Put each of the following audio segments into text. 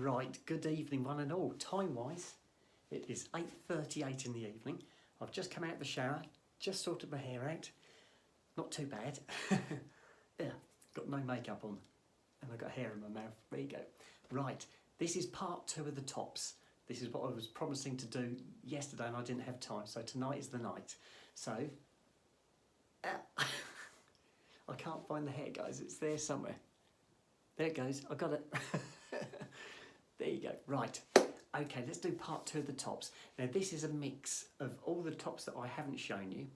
Right, good evening one and all. Time-wise, it is 8:38 in the evening. I've just come out of the shower, just sorted my hair out. Not too bad. Yeah, got no makeup on and I've got hair in my mouth. There you go. Right, this is part 2 of the tops. This is what I was promising to do yesterday and I didn't have time, so tonight is the night. So, I can't find the hair, guys. It's there somewhere. There it goes. I got it. There you go. Right. Okay, let's do part 2 of the tops. Now, this is a mix of all the tops that I haven't shown you.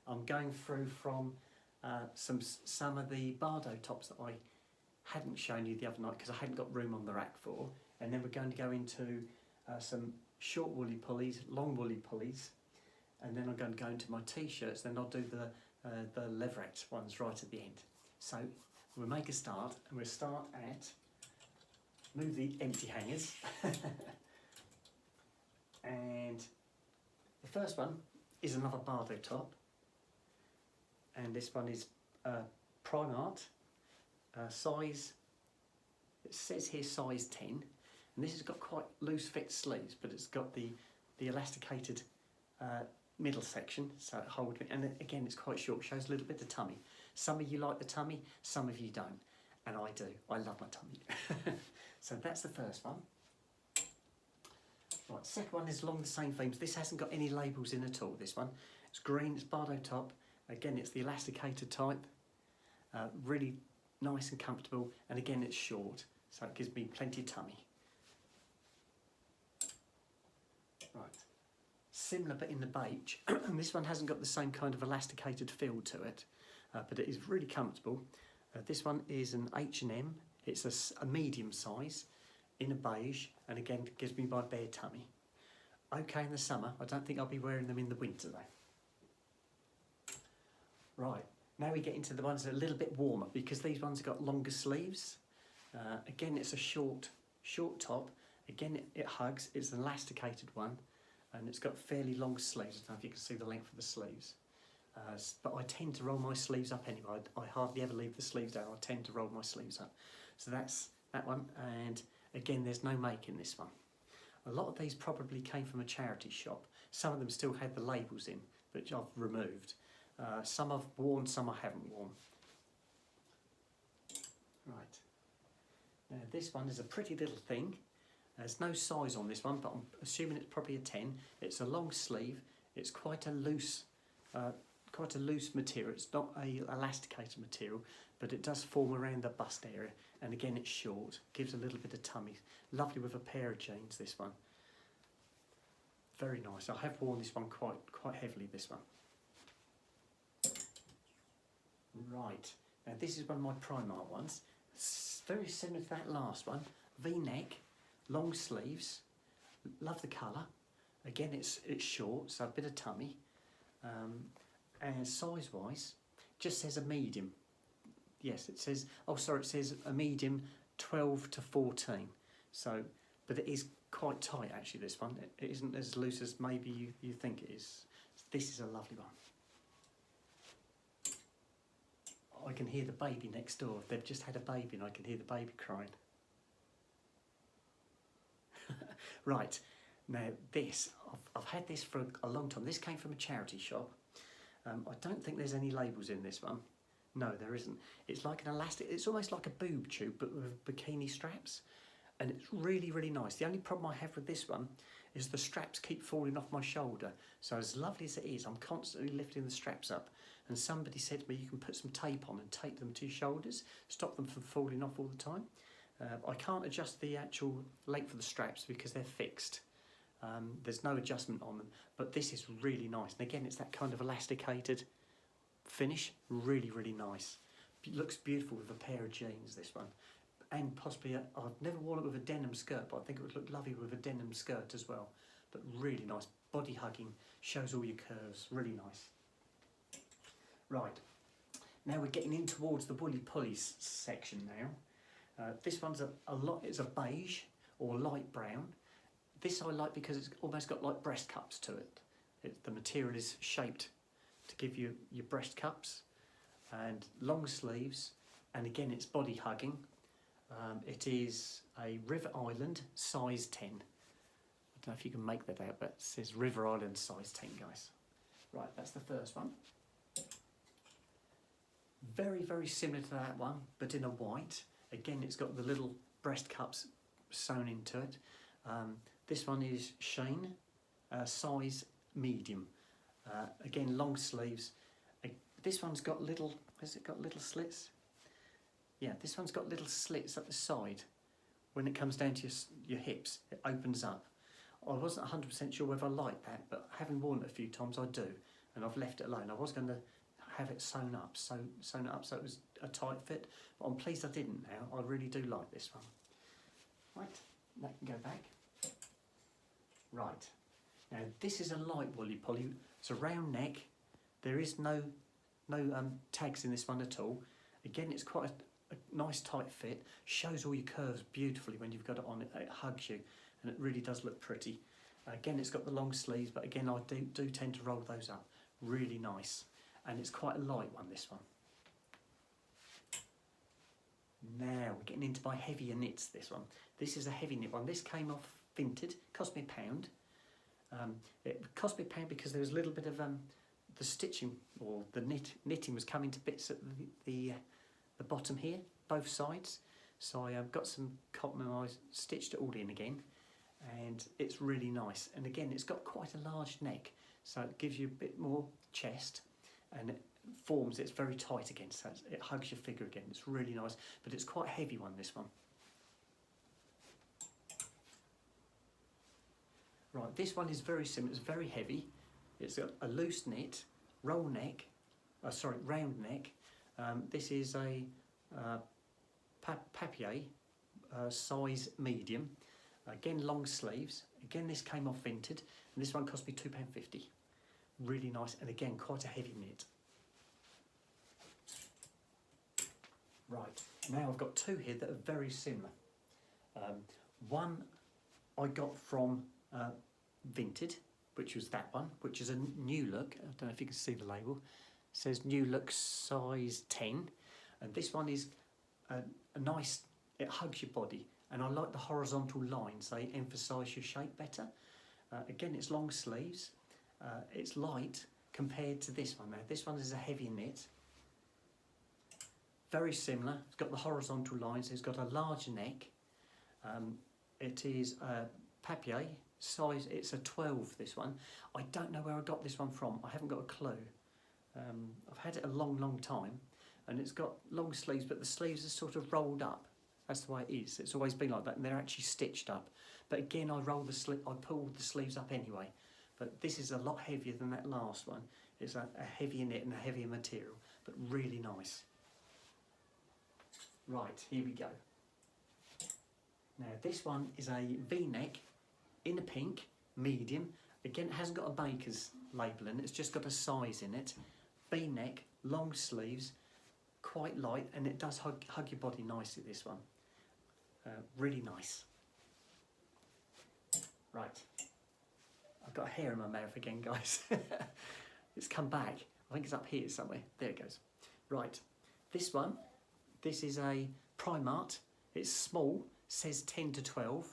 I'm going through from some of the Bardo tops that I hadn't shown you the other night because I hadn't got room on the rack for. And then we're going to go into some short woolly pulleys, long woolly pulleys. And then I'm going to go into my t-shirts. Then I'll do the leatherette ones right at the end. So we'll make a start, and we'll start at, move the empty hangers. And the first one is another Bardo top. And this one is Primark, size, it says here size 10. And this has got quite loose fit sleeves, but it's got the elasticated middle section, so it holds me. And again, it's quite short, shows a little bit of tummy. Some of you like the tummy, some of you don't. And I do, I love my tummy. So that's the first one. Right, second one is along the same themes. This hasn't got any labels in at all, this one. It's green, it's Bardo top. Again, it's the elasticated type. Really nice and comfortable. And again, it's short, so it gives me plenty of tummy. Right, similar but in the beige. This one hasn't got the same kind of elasticated feel to it, but it is really comfortable. This one is an H&M. It's a medium size in a beige, and again, it gives me my bare tummy. Okay in the summer, I don't think I'll be wearing them in the winter though. Right, now we get into the ones that are a little bit warmer, because these ones have got longer sleeves. Again, it's a short top. Again, it hugs. It's an elasticated one, and it's got fairly long sleeves. I don't know if you can see the length of the sleeves. But I tend to roll my sleeves up anyway. I hardly ever leave the sleeves down. I tend to roll my sleeves up. So that's that one. And again, there's no make in this one. A lot of these probably came from a charity shop. Some of them still had the labels in, which I've removed. Some I've worn, some I haven't worn. Right. Now this one is a pretty little thing. There's no size on this one, but I'm assuming it's probably a 10. It's a long sleeve. It's quite a loose material. It's not a elasticated material, but it does form around the bust area. And again, it's short. Gives a little bit of tummy. Lovely with a pair of jeans. This one. Very nice. I have worn this one quite heavily. This one. Right. Now this is one of my Primark ones. It's very similar to that last one. V-neck. Long sleeves, love the colour. Again, it's short, so a bit of tummy. And size-wise, just says a medium. Yes, it says. Oh, sorry, it says a medium, 12 to 14. So, but it is quite tight actually. This one, it isn't as loose as maybe you think it is. This is a lovely one. I can hear the baby next door. They've just had a baby, and I can hear the baby crying. Right, now this, I've had this for a long time. This came from a charity shop. I don't think there's any labels in this one. No, there isn't. It's like an elastic, it's almost like a boob tube, but with bikini straps. And it's really, really nice. The only problem I have with this one is the straps keep falling off my shoulder. So as lovely as it is, I'm constantly lifting the straps up. And somebody said to me, you can put some tape on and tape them to your shoulders, stop them from falling off all the time. I can't adjust the actual length of the straps because they're fixed. There's no adjustment on them, but this is really nice. And again, it's that kind of elasticated finish, really, really nice. It looks beautiful with a pair of jeans, this one. And possibly, I've never worn it with a denim skirt, but I think it would look lovely with a denim skirt as well. But really nice, body hugging, shows all your curves, really nice. Right, now we're getting in towards the woolly pulleys section now. This one's it's a beige or light brown. This I like because it's almost got like breast cups to it. The material is shaped to give you your breast cups, and long sleeves, and again it's body hugging. It is a River Island size 10. I don't know if you can make that out, but it says River Island size 10, guys. Right, that's the first one. Very, very similar to that one, but in a white. Again, it's got the little breast cups sewn into it. This one is Shane, size medium. Again, long sleeves. This one's got little, has it got little slits? Yeah, this one's got little slits at the side. When it comes down to your hips, it opens up. I wasn't 100% sure whether I liked that, but having worn it a few times, I do. And I've left it alone. I was going to have it sewn up so it was a tight fit, but I'm pleased I didn't now. I really do like this one. Right, that can go back. Right, now this is a light woolly poly. It's a round neck. There is no tags in this one at all. Again, it's quite a nice tight fit. Shows all your curves beautifully when you've got it on. It hugs you, and it really does look pretty. Again, it's got the long sleeves, but again, I do tend to roll those up. Really nice. And it's quite a light one, this one. Now we're getting into my heavier knits, this one. This is a heavy knit one. This came off Vinted, cost me £1. It cost me £1 because there was a little bit of the stitching, or the knitting was coming to bits at the bottom here, both sides. So I got some cotton and I stitched it all in again, and it's really nice. And again, it's got quite a large neck, so it gives you a bit more chest, and it forms, it's very tight again, so it hugs your figure again. It's really nice, but it's quite a heavy one, this one. Right, this one is very similar. It's very heavy. It's got a loose knit, round neck. This is a papier, size medium. Again, long sleeves. Again, this came off Vinted, and this one cost me £2.50. Really nice, and again, quite a heavy knit. Right, now I've got two here that are very similar. One I got from Vinted, which was that one, which is a new look. I don't know if you can see the label. It says new look size 10, and this one is a nice, it hugs your body, and I like the horizontal lines. They emphasise your shape better. Again, it's long sleeves. It's light compared to this one now. This one is a heavy knit. Very similar. It's got the horizontal lines. It's got a large neck. It is papier size. It's a 12, this one. I don't know where I got this one from. I haven't got a clue. I've had it a long time, and it's got long sleeves, but the sleeves are sort of rolled up. That's the way it is. It's always been like that, and they're actually stitched up. But again, I pull the sleeves up anyway. But this is a lot heavier than that last one. It's a heavier knit and a heavier material, but really nice. Right, here we go. Now this one is a V-neck in a pink, medium. Again, it hasn't got a baker's label in it, it's just got a size in it. V-neck, long sleeves, quite light, and it does hug your body nicely, this one. Really nice. Right. I've got a hair in my mouth again, guys. It's come back. I think it's up here somewhere. There it goes. Right. This one, this is a Primark. It's small, says 10 to 12.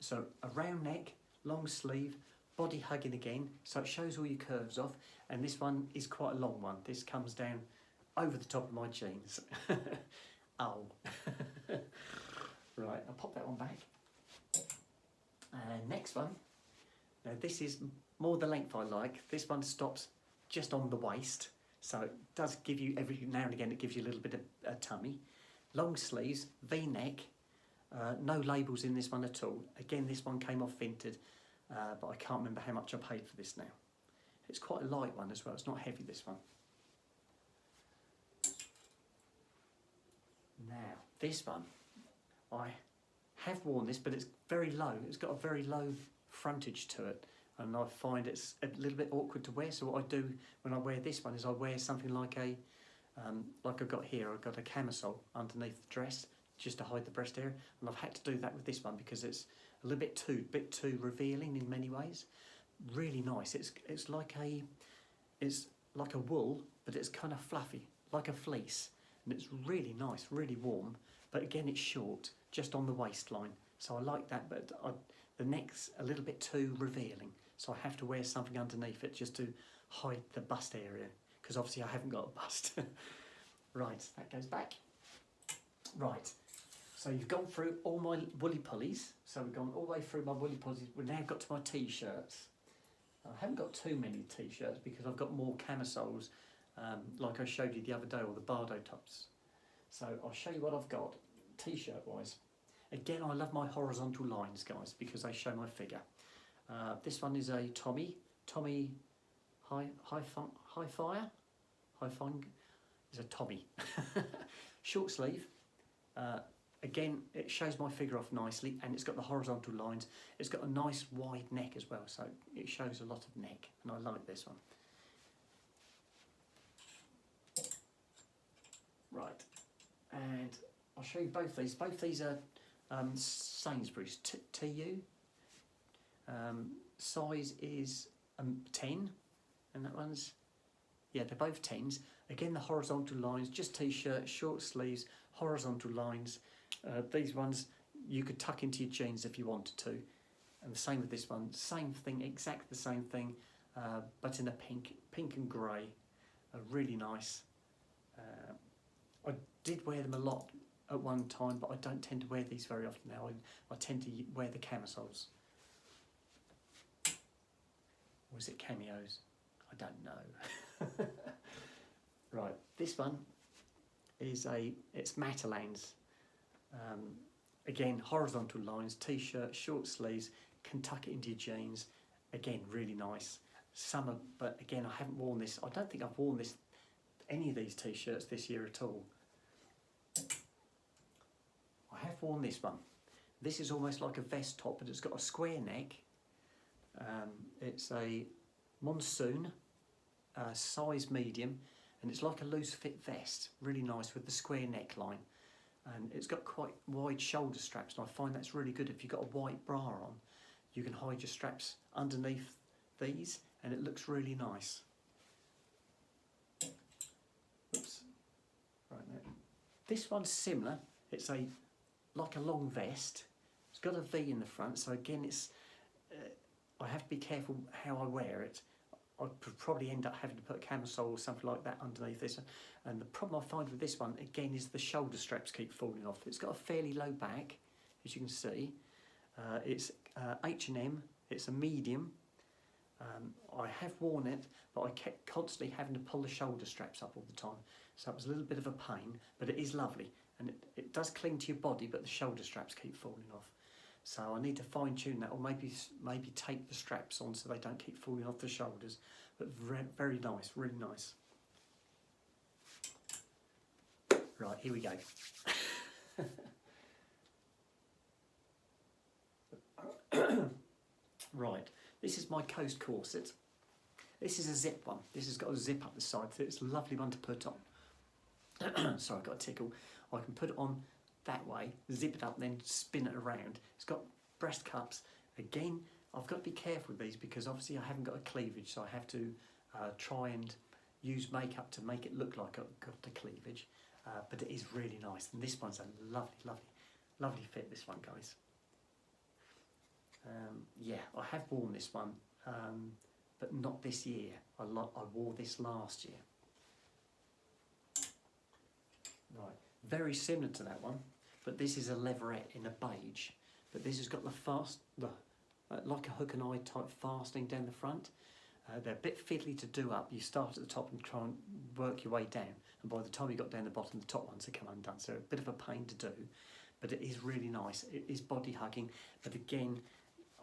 So a round neck, long sleeve, body hugging again. So it shows all your curves off. And this one is quite a long one. This comes down over the top of my jeans. Oh. Right, I'll pop that one back. Next one. Now this is more the length I like. This one stops just on the waist, so it does give you, every now and again, it gives you a little bit of a tummy. Long sleeves, V-neck, no labels in this one at all. Again, this one came off Vinted, but I can't remember how much I paid for this now. It's quite a light one as well, it's not heavy, this one. Now, this one, I have worn this, but it's very low. It's got a very low frontage to it, and I find it's a little bit awkward to wear. So what I do when I wear this one is I wear something like a, like I've got here, I've got a camisole underneath the dress just to hide the breast area, and I've had to do that with this one because it's a little bit too revealing in many ways. Really nice. It's like a wool, but it's kind of fluffy, like a fleece, and it's really nice, really warm, but again it's short, just on the waistline. So I like that, but the neck's a little bit too revealing. So I have to wear something underneath it just to hide the bust area, because obviously I haven't got a bust. Right, that goes back. Right, so you've gone through all my woolly pulleys. So we've gone all the way through my woolly pulleys. We've now got to my t-shirts. I haven't got too many t-shirts because I've got more camisoles, like I showed you the other day, or the Bardo tops. So I'll show you what I've got t-shirt wise. Again, I love my horizontal lines, guys, because they show my figure. This one is a Tommy High Fine is a Tommy. Short sleeve. Again, it shows my figure off nicely, and it's got the horizontal lines. It's got a nice wide neck as well, so it shows a lot of neck, and I like this one. Right, and I'll show you both these. Both these are Sainsbury's TU. Size is 10, and that one's, yeah, they're both 10s. Again, the horizontal lines, just t-shirt, short sleeves, horizontal lines. These ones you could tuck into your jeans if you wanted to, and the same with this one. Same thing, exactly the same thing, but in a pink and grey. Really nice. I did wear them a lot at one time, but I don't tend to wear these very often now. I tend to wear the camisoles. Or is it cameos? I don't know. Right, this one is it's Matalans. Again, horizontal lines, t-shirt, short sleeves, can tuck it into your jeans. Again, really nice. Summer, but again, I haven't worn this. I don't think I've worn any of these t-shirts this year at all. I have worn this one. This is almost like a vest top, but it's got a square neck. It's a monsoon, size medium, and it's like a loose fit vest. Really nice with the square neckline. And it's got quite wide shoulder straps, and I find that's really good. If you've got a white bra on, you can hide your straps underneath these, and it looks really nice. Oops. Right now. This one's similar. It's like a long vest. It's got a V in the front, so again, it's I have to be careful how I wear it. I could probably end up having to put a camisole or something like that underneath this. And the problem I find with this one, again, is the shoulder straps keep falling off. It's got a fairly low back, as you can see. It's H&M, it's a medium. I have worn it, but I kept constantly having to pull the shoulder straps up all the time. So it was a little bit of a pain, but it is lovely. And it does cling to your body, but the shoulder straps keep falling off. So I need to fine tune that, or maybe tape the straps on so they don't keep falling off the shoulders. But very nice, really nice. Right, here we go. Right, this is my Coast corset. This is a zip one. This has got a zip up the side, so it's a lovely one to put on. Sorry, I got a tickle. I can put it on that way, zip it up, and then spin it around. It's got breast cups. Again, I've got to be careful with these because obviously I haven't got a cleavage, so I have to try and use makeup to make it look like I've got the cleavage. But it is really nice, and this one's a lovely fit, this one, guys. Yeah, I have worn this one, but not this year. I wore this last year. Right, very similar to that one, but this is a leatherette in a beige. But this has got like a hook and eye type fastening down the front. They're a bit fiddly to do up. You start at the top and try and work your way down, and by the time you got down the bottom, the top ones have come undone. So a bit of a pain to do, but it is really nice. It is body hugging, but again,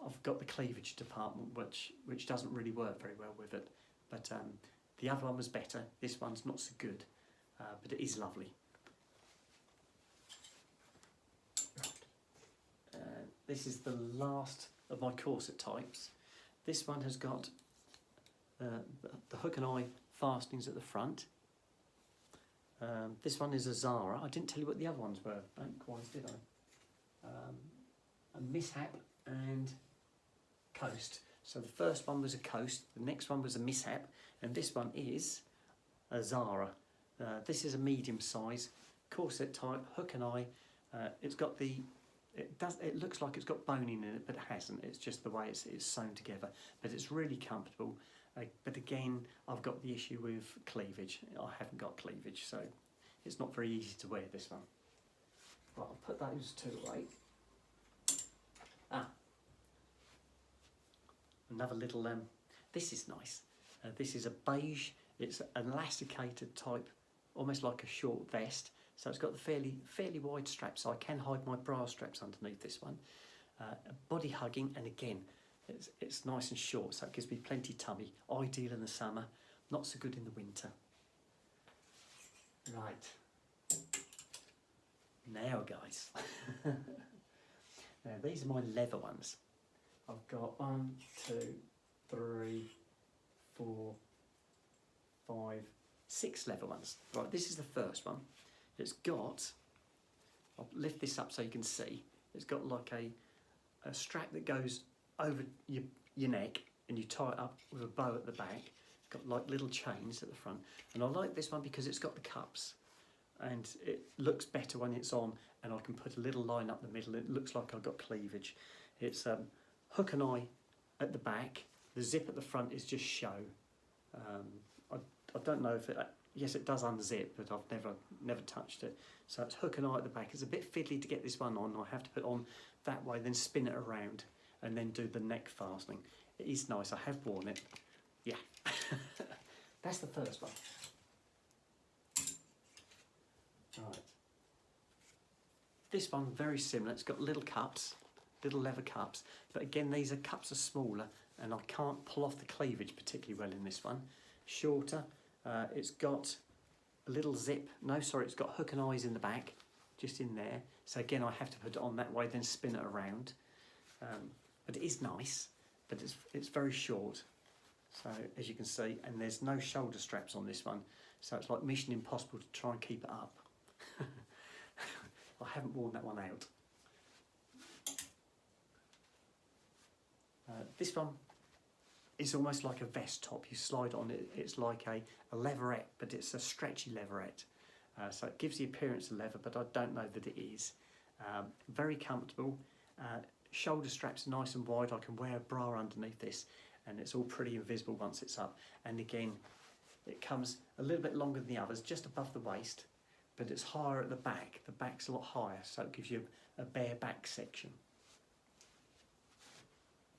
I've got the cleavage department, which doesn't really work very well with it. But the other one was better. This one's not so good, but it is lovely. This is the last of my corset types. This one has got the hook and eye fastenings at the front. This one is a Zara. I didn't tell you what the other ones were. Don't quite, did I? A Mishap and Coast. So the first one was a Coast, the next one was a Mishap, and this one is a Zara. This is a medium size corset type, hook and eye, It's got the, it looks like it's got boning in it, but it hasn't. It's just the way it's sewn together. But it's really comfortable. But again, I've got the issue with cleavage. I haven't got cleavage, so it's not very easy to wear this one. Right, I'll put those two away. Another little, this is nice. This is a beige, it's an elasticated type, almost like a short vest. So it's got the fairly wide straps, so I can hide my bra straps underneath this one. Body hugging, and again, it's nice and short, so it gives me plenty tummy. Ideal in the summer, not so good in the winter. Right. Now, guys. Now, these are my leather ones. I've got 1, 2, 3, 4, 5, 6 leather ones. Right, this is the first one. It's got, I'll lift this up so you can see, it's got like a strap that goes over your neck and you tie it up with a bow at the back. It's got like little chains at the front. And I like this one because it's got the cups and it looks better when it's on, and I can put a little line up the middle. It looks like I've got cleavage. It's hook and eye at the back. The zip at the front is just show. I don't know if it, yes it does unzip, but I've never touched it. So it's hook and eye at the back. It's a bit fiddly to get this one on. I have to put it on that way, then spin it around and then do the neck fastening. It is nice, I have worn it. Yeah, that's the first one. Right. This one, very similar. It's got little cups, little leather cups, but again, these cups are smaller and I can't pull off the cleavage particularly well in this one. Shorter, it's got a little zip. No, sorry, it's got hook and eyes in the back, just in there. So again, I have to put it on that way, then spin it around. But it is nice, but it's very short. So as you can see, and there's no shoulder straps on this one. So it's like mission impossible to try and keep it up. I haven't worn that one out. This one is almost like a vest top. You slide on it, it's like a leatherette, but it's a stretchy leatherette. So it gives the appearance of leather, but I don't know that it is. Very comfortable. Shoulder straps are nice and wide. I can wear a bra underneath this, and it's all pretty invisible once it's up. And again, it comes a little bit longer than the others, just above the waist, but it's higher at the back. The back's a lot higher, so it gives you a bare back section.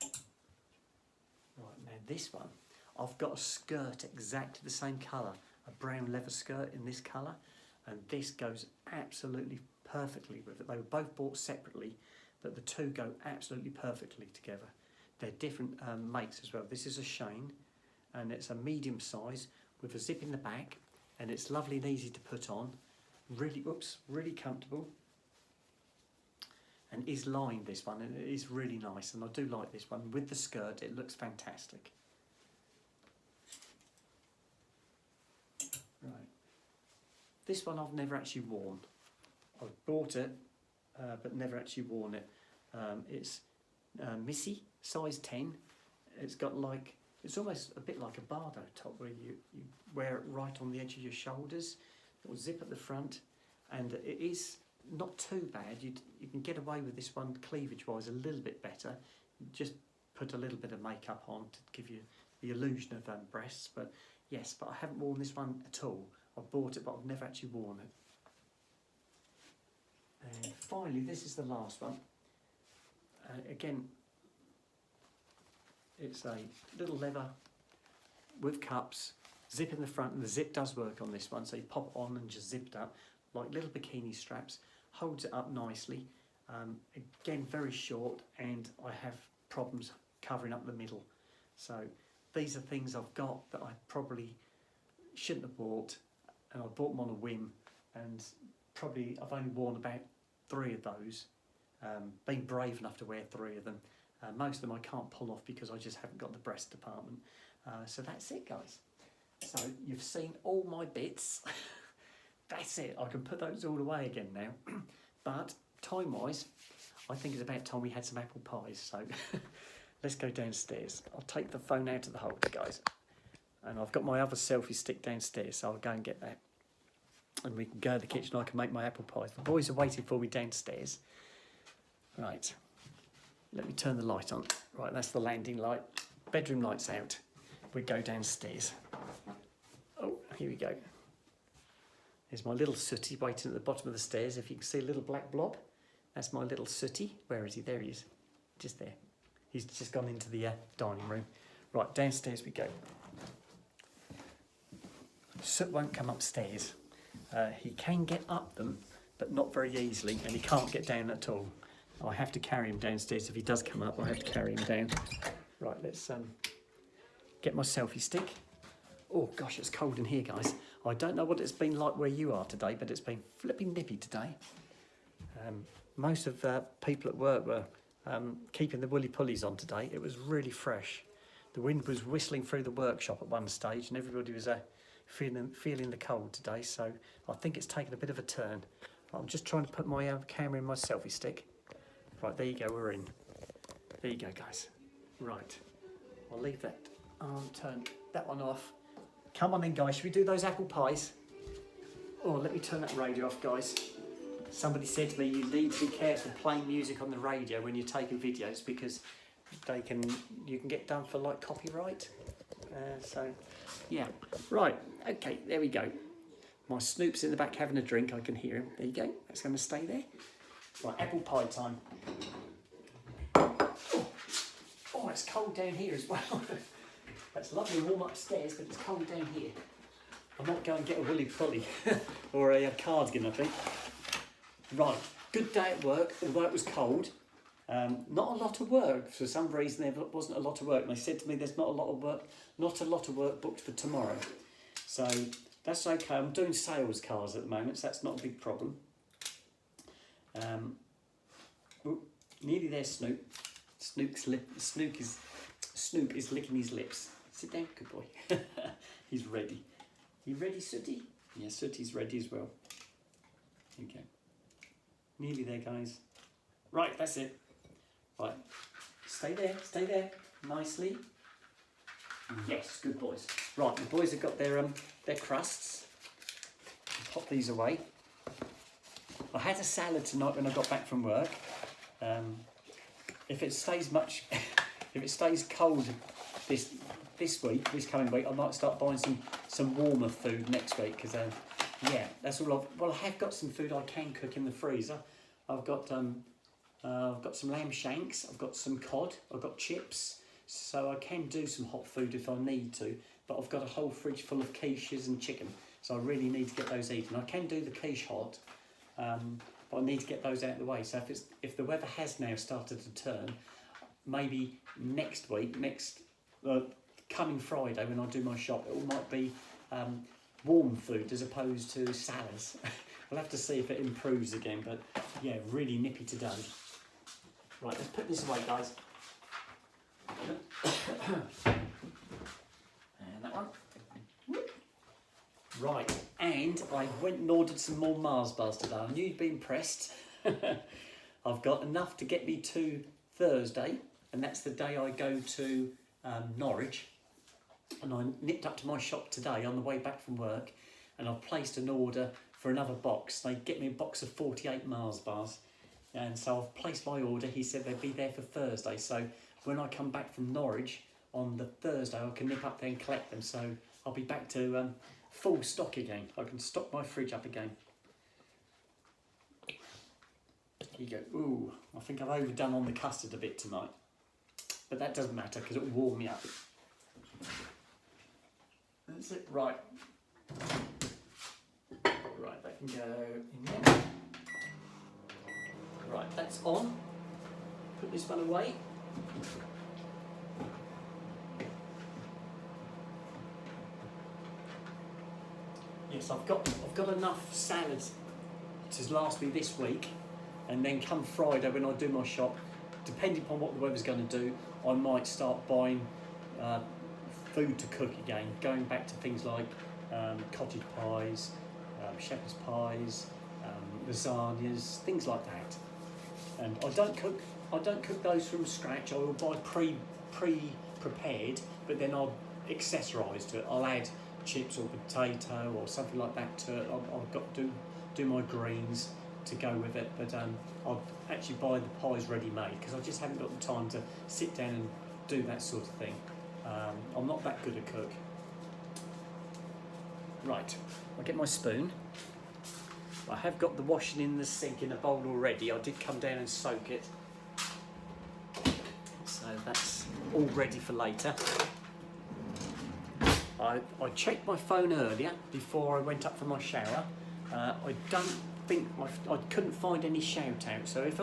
Right, now this one, I've got a skirt exactly the same colour, a brown leather skirt in this colour, and this goes absolutely perfectly with it. They were both bought separately, but the two go absolutely perfectly together. They're different makes as well. This is a Shane, and it's a medium size with a zip in the back, and it's lovely and easy to put on. Really comfortable. And is lined, this one, and it is really nice, and I do like this one. With the skirt, it looks fantastic. Right. This one I've never actually worn. I've bought it, but never actually worn it. It's Missy, size 10. It's got like, it's almost a bit like a Bardo top where you wear it right on the edge of your shoulders. It'll zip at the front, and it is not too bad. You can get away with this one cleavage wise a little bit better. Just put a little bit of makeup on to give you the illusion of breasts, but yes, but I haven't worn this one at all. I've bought it, but I've never actually worn it. And finally, this is the last one. Again, it's a little leather with cups, zip in the front, and the zip does work on this one, so you pop it on and just zip it up, like little bikini straps, holds it up nicely. Again, very short, and I have problems covering up the middle. So these are things I've got that I probably shouldn't have bought, and I bought them on a whim, and probably I've only worn about 3 of those. Been brave enough to wear 3 of them. Most of them I can't pull off because I just haven't got the breast department. So that's it, guys. So you've seen all my bits. That's it. I can put those all away again now. But time-wise, I think it's about time we had some apple pies. So let's go downstairs. I'll take the phone out of the holder, guys. And I've got my other selfie stick downstairs, so I'll go and get that. and we can go to the kitchen. I can make my apple pies. The boys are waiting for me downstairs. Right, let me turn the light on. Right, that's the landing light. Bedroom light's out. We go downstairs. Oh, here we go. There's my little sooty waiting at the bottom of the stairs. If you can see a little black blob, that's my little sooty. Where is he? There he is, just there. He's just gone into the dining room. Right, downstairs we go. Soot won't come upstairs. He can get up them, but not very easily, and he can't get down at all. I have to carry him downstairs. If he does come up, I have to carry him down. Right, let's get my selfie stick. Oh gosh, it's cold in here, guys. I don't know what it's been like where you are today, but it's been flipping nippy today. Most of people at work were keeping the woolly pulleys on today. It was really fresh. The wind was whistling through the workshop at one stage, and everybody was feeling the cold today. So I think it's taken a bit of a turn. I'm just trying to put my camera in my selfie stick. Right, there you go. We're in. There you go, guys. Right, I'll leave that. I'll turn that one off. Come on then, guys. Should we do those apple pies? Oh, let me turn that radio off, guys. Somebody said to me, you need to be careful playing music on the radio when you're taking videos, because you can get done for like copyright. So, yeah. Right, okay, there we go. My Snoop's in the back having a drink. I can hear him. There you go. That's going to stay there. Right, apple pie time. Oh, it's cold down here as well. It's lovely warm upstairs, but it's cold down here. I might go and get a woolly pulley or a cardigan, I think. Right, good day at work, although it was cold. Not a lot of work. For some reason, there wasn't a lot of work. And they said to me, there's not a lot of work booked for tomorrow. So that's okay. I'm doing sales cars at the moment, so that's not a big problem. Nearly there, Snoop. Snoop is licking his lips. Sit down, good boy. He's ready. You ready, Sooty? Yeah, Sooty's ready as well. Okay. Nearly there, guys. Right, that's it. Right. Stay there, nicely. Yes, good boys. Right, the boys have got their crusts. Pop these away. I had a salad tonight when I got back from work. If it stays cold this coming week, I might start buying some warmer food next week, because yeah, that's all I have got some food I can cook in the freezer. I've got some lamb shanks, I've got some cod, I've got chips, so I can do some hot food if I need to, but I've got a whole fridge full of quiches and chicken, so I really need to get those eaten. I can do the quiche hot, but I need to get those out of the way. So if the weather has now started to turn, maybe next week, coming Friday when I do my shop, it might be warm food as opposed to salads. We'll have to see if it improves again, but yeah, really nippy today. Right, let's put this away, guys. And that one. Right, and I went and ordered some more Mars bars today. I knew you'd be impressed. I've got enough to get me to Thursday, and that's the day I go to Norwich. And I nipped up to my shop today on the way back from work, and I've placed an order for another box. They get me a box of 48 Mars bars, and so I've placed my order. He said they'd be there for Thursday, so when I come back from Norwich on the Thursday, I can nip up there and collect them, so I'll be back to full stock again. I can stock my fridge up again. Here you go. Ooh, I think I've overdone on the custard a bit tonight, but that doesn't matter because it will warm me up. That's it. Right, that can go in there. Right, that's on. Put this one away. Yes, I've got enough salads to last me this week, and then come Friday when I do my shop, depending upon what the weather's going to do, I might start buying food to cook again, going back to things like cottage pies, shepherd's pies, lasagnas, things like that. And I don't cook those from scratch. I will buy pre-prepared, but then I'll accessorise to it. I'll add chips or potato or something like that. I've got to do my greens to go with it, but I'll actually buy the pies ready made because I just haven't got the time to sit down and do that sort of thing. I'm not that good a cook. Right, I'll get my spoon. I have got the washing in the sink in a bowl already. I did come down and soak it, so that's all ready for later. I checked my phone earlier before I went up for my shower. I don't think I couldn't find any shout out, so if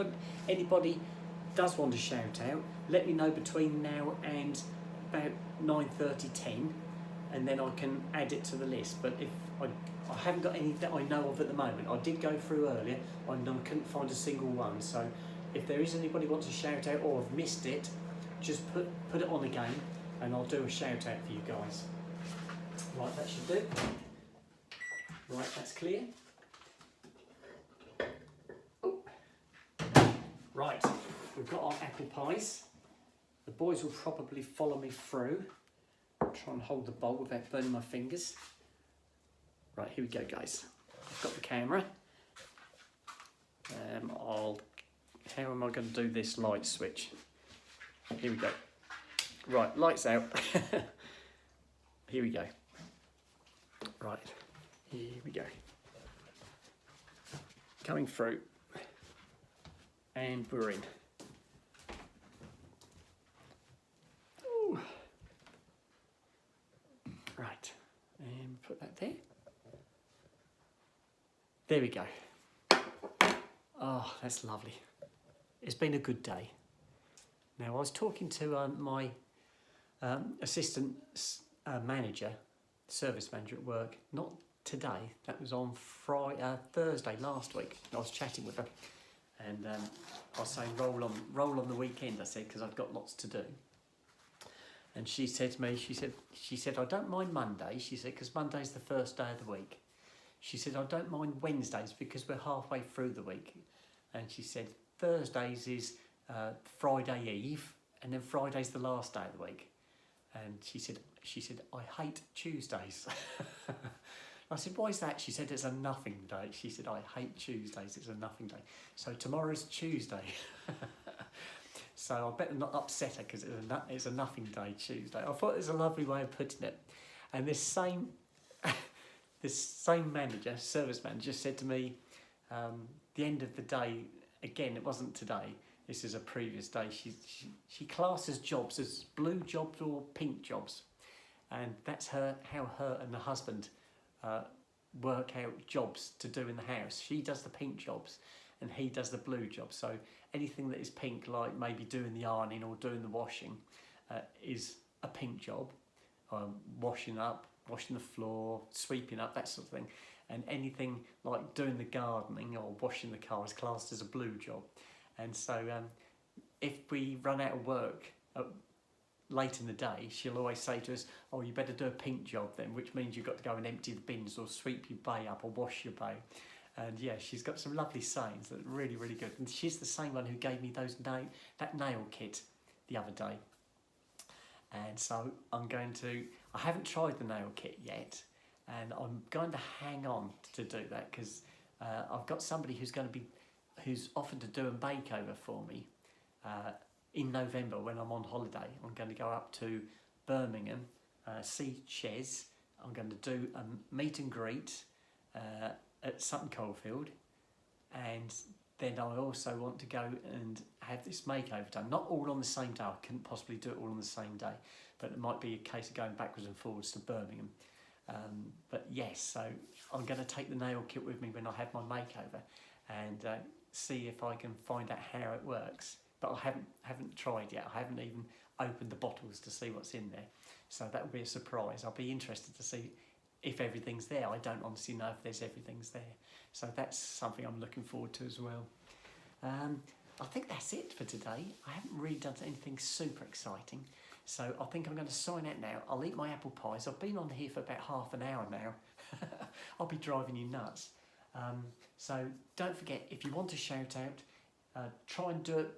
anybody does want to shout out, let me know between now and about 9:30, 10, and then I can add it to the list. But if I haven't got any that I know of at the moment. I did go through earlier and I couldn't find a single one, so if there is anybody who wants to shout out or have missed it, just put it on again and I'll do a shout out for you guys. Right, that should do. Right, that's clear. Oh. Right, we've got our apple pies. The boys will probably follow me through. I'll try and hold the bowl without burning my fingers. Right, here we go, guys. I've got the camera. How am I going to do this light switch? Here we go. Right, lights out. Here we go. Right, here we go. Coming through. And we're in. Ooh. Right, and put that there. There we go. Oh, that's lovely. It's been a good day. Now, I was talking to my assistant manager, service manager at work, not today, that was on Thursday last week. I was chatting with her and I was saying roll on the weekend, I said, because I've got lots to do. And she said to me, she said, I don't mind Monday, she said, because Monday's the first day of the week. She said, I don't mind Wednesdays because we're halfway through the week. And she said, Thursdays is Friday Eve, and then Friday's the last day of the week. And she said, I hate Tuesdays. I said, why is that? She said, it's a nothing day. She said, I hate Tuesdays, it's a nothing day. So tomorrow's Tuesday. So I better not upset her because it's a nothing day, Tuesday. I thought it was a lovely way of putting it. And this same manager, service manager, said to me, the end of the day, again, it wasn't today, this is a previous day, she classes jobs as blue jobs or pink jobs. And that's how her and the husband work out jobs to do in the house. She does the pink jobs and he does the blue jobs. So anything that is pink, like maybe doing the ironing or doing the washing, is a pink job. Washing up, washing the floor, sweeping up, that sort of thing. And anything like doing the gardening or washing the car is classed as a blue job. And so if we run out of work late in the day, she'll always say to us, oh, you better do a pink job then, which means you've got to go and empty the bins or sweep your bay up or wash your bay. And yeah, she's got some lovely sayings that are really, really good. And she's the same one who gave me that nail kit the other day. And so I haven't tried the nail kit yet, and I'm going to hang on to do that because I've got somebody who's offered to do a makeover for me in November when I'm on holiday. I'm going to go up to Birmingham, see Chez. I'm going to do a meet and greet at Sutton Coldfield, and then I also want to go and have this makeover done. Not all on the same day, I couldn't possibly do it all on the same day, but it might be a case of going backwards and forwards to Birmingham. But yes, so I'm going to take the nail kit with me when I have my makeover and see if I can find out how it works. But I haven't tried yet. I haven't even opened the bottles to see what's in there. So that will be a surprise. I'll be interested to see if everything's there. I don't honestly know if everything's there. So that's something I'm looking forward to as well. I think that's it for today. I haven't really done anything super exciting. So I think I'm going to sign out now. I'll eat my apple pies. I've been on here for about half an hour now. I'll be driving you nuts. So don't forget, if you want to shout out, try and do it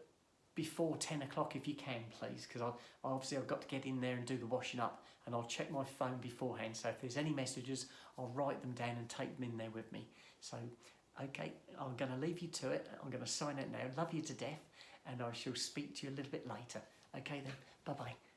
before 10 o'clock if you can, please, because obviously I've got to get in there and do the washing up, and I'll check my phone beforehand. So if there's any messages, I'll write them down and take them in there with me. So, okay, I'm going to leave you to it. I'm going to sign out now. Love you to death, and I shall speak to you a little bit later. Okay then, bye-bye.